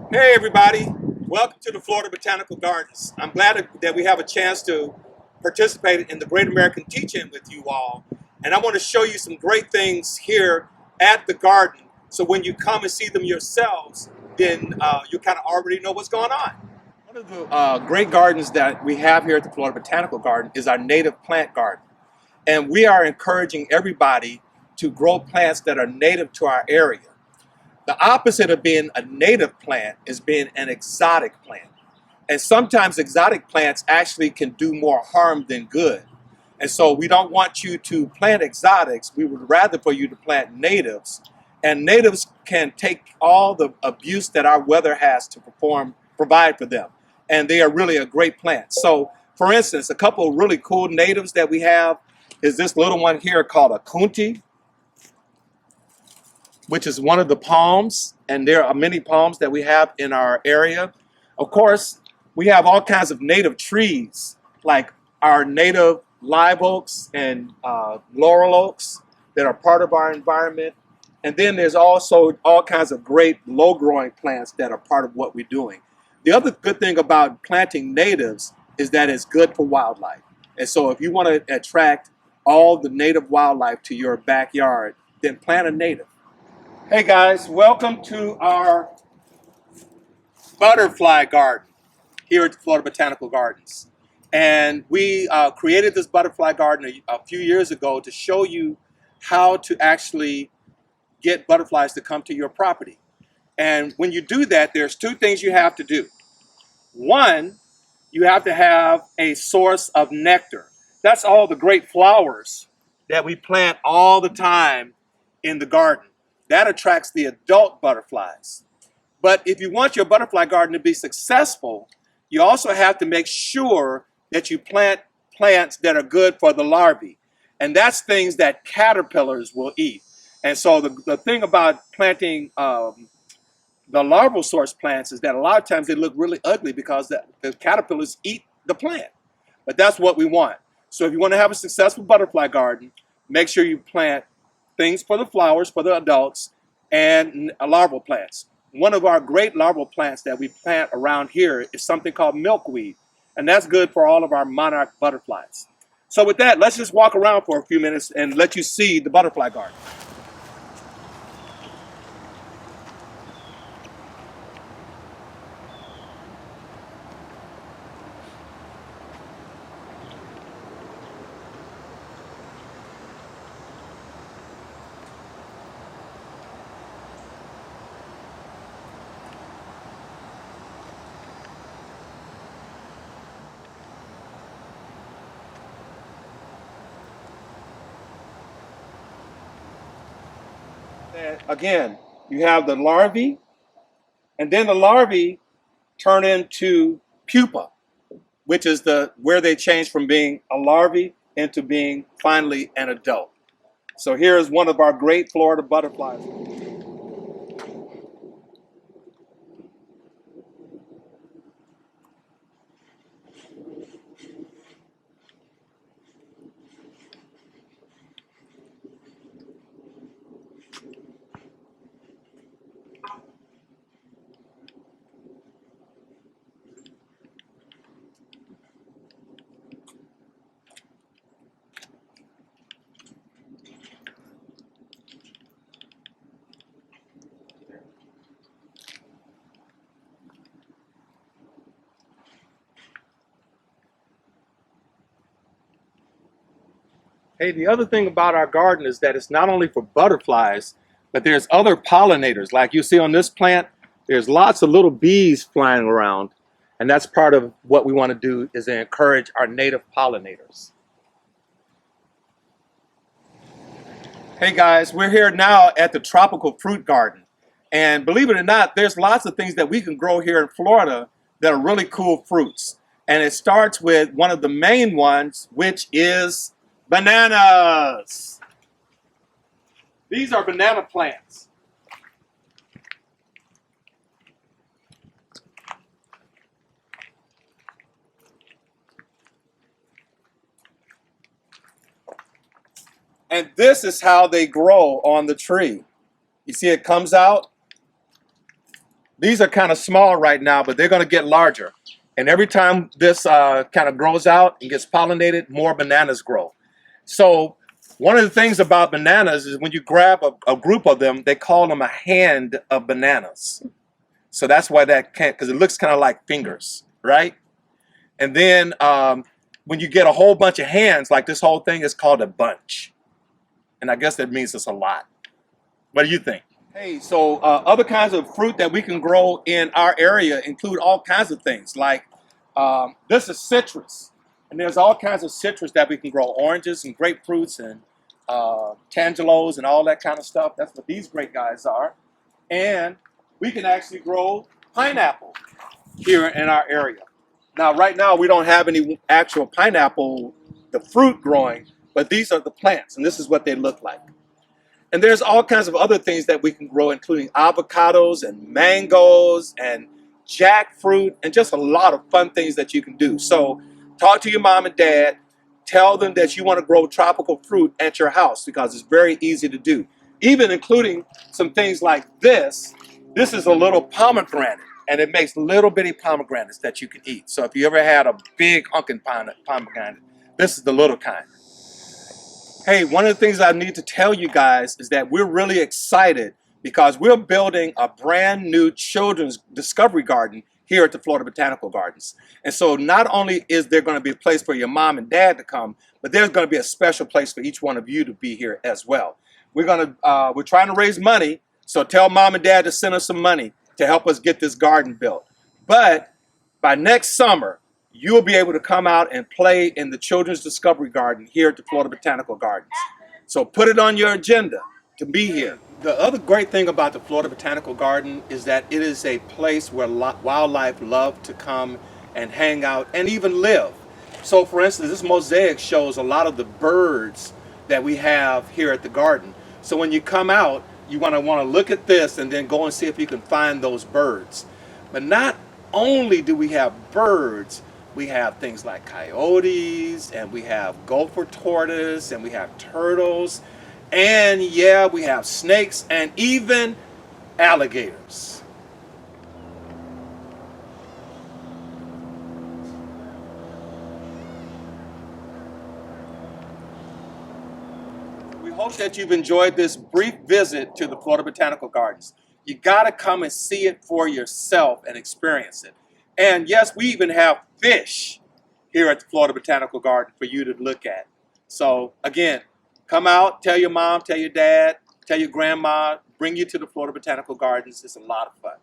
Hey everybody, welcome to the Florida Botanical Gardens. I'm glad that we have a chance to participate in the Great American Teach-In with you all. And I want to show you some great things here at the garden. So when you come and see them yourselves, then you kind of already know what's going on. One of the great gardens that we have here at the Florida Botanical Garden is our native plant garden. And we are encouraging everybody to grow plants that are native to our area. The opposite of being a native plant is being an exotic plant. And sometimes exotic plants actually can do more harm than good. And so we don't want you to plant exotics. We would rather for you to plant natives. And natives can take all the abuse that our weather has to provide for them. And they are really a great plant. So for instance, a couple of really cool natives that we have is this little one here called a kunti, which is one of the palms, and there are many palms that we have in our area. Of course, we have all kinds of native trees, like our native live oaks and laurel oaks that are part of our environment. And then there's also all kinds of great low-growing plants that are part of what we're doing. The other good thing about planting natives is that it's good for wildlife. And so if you want to attract all the native wildlife to your backyard, then plant a native. Hey guys, welcome to our butterfly garden here at the Florida Botanical Gardens. And we created this butterfly garden a few years ago to show you how to actually get butterflies to come to your property. And when you do that, there's two things you have to do. One, you have to have a source of nectar. That's all the great flowers that we plant all the time in the garden. That attracts the adult butterflies. But if you want your butterfly garden to be successful, you also have to make sure that you plant plants that are good for the larvae. And that's things that caterpillars will eat. And so the thing about planting the larval source plants is that a lot of times they look really ugly because the caterpillars eat the plant. But that's what we want. So if you want to have a successful butterfly garden, make sure you plant things for the flowers, for the adults, and larval plants. One of our great larval plants that we plant around here is something called milkweed, and that's good for all of our monarch butterflies. So with that, let's just walk around for a few minutes and let you see the butterfly garden. And again, you have the larvae, and then the larvae turn into pupa, which is where they change from being a larvae into being finally an adult. So here is one of our great Florida butterflies. Hey, the other thing about our garden is that it's not only for butterflies, but there's other pollinators. Like you see on this plant, there's lots of little bees flying around. And that's part of what we want to do is to encourage our native pollinators. Hey guys, we're here now at the tropical fruit garden. And believe it or not, there's lots of things that we can grow here in Florida that are really cool fruits. And it starts with one of the main ones, which is bananas. These are banana plants. And this is how they grow on the tree. You see it comes out, These are kind of small right now, but they're going to get larger. And every time this kind of grows out and gets pollinated, more bananas grow. So one of the things about bananas is when you grab a group of them, they call them a hand of bananas. So that's why that can't, because it looks kind of like fingers, right? And then when you get a whole bunch of hands, like this whole thing is called a bunch. And I guess that means it's a lot. What do you think? Hey, so other kinds of fruit that we can grow in our area include all kinds of things. Like this is citrus. And there's all kinds of citrus that we can grow. Oranges and grapefruits and tangelos and all that kind of stuff. That's what these great guys are. And we can actually grow pineapple here in our area. Now, right now, we don't have any actual pineapple, the fruit growing, but these are the plants, and this is what they look like. And there's all kinds of other things that we can grow, including avocados and mangoes and jackfruit and just a lot of fun things that you can do. So talk to your mom and dad. Tell them that you want to grow tropical fruit at your house because it's very easy to do. Even including some things like this. This is a little pomegranate, and it makes little bitty pomegranates that you can eat. So if you ever had a big hunkin' pomegranate, this is the little kind. Hey, one of the things I need to tell you guys is that we're really excited because we're building a brand new children's discovery garden here at the Florida Botanical Gardens. And so not only is there going to be a place for your mom and dad to come, but there's going to be a special place for each one of you to be here as well. We're trying to raise money, so tell mom and dad to send us some money to help us get this garden built. But by next summer, you'll be able to come out and play in the Children's Discovery Garden here at the Florida Botanical Gardens. So put it on your agenda to be here. The other great thing about the Florida Botanical Garden is that it is a place where wildlife love to come and hang out and even live. So for instance, this mosaic shows a lot of the birds that we have here at the garden. So when you come out, you want to look at this and then go and see if you can find those birds. But not only do we have birds, we have things like coyotes, and we have gopher tortoise, and we have turtles, and yeah, we have snakes, and even alligators. We hope that you've enjoyed this brief visit to the Florida Botanical Gardens. You gotta come and see it for yourself and experience it. And yes, we even have fish here at the Florida Botanical Garden for you to look at. So again, come out, tell your mom, tell your dad, tell your grandma, bring you to the Florida Botanical Gardens. It's a lot of fun.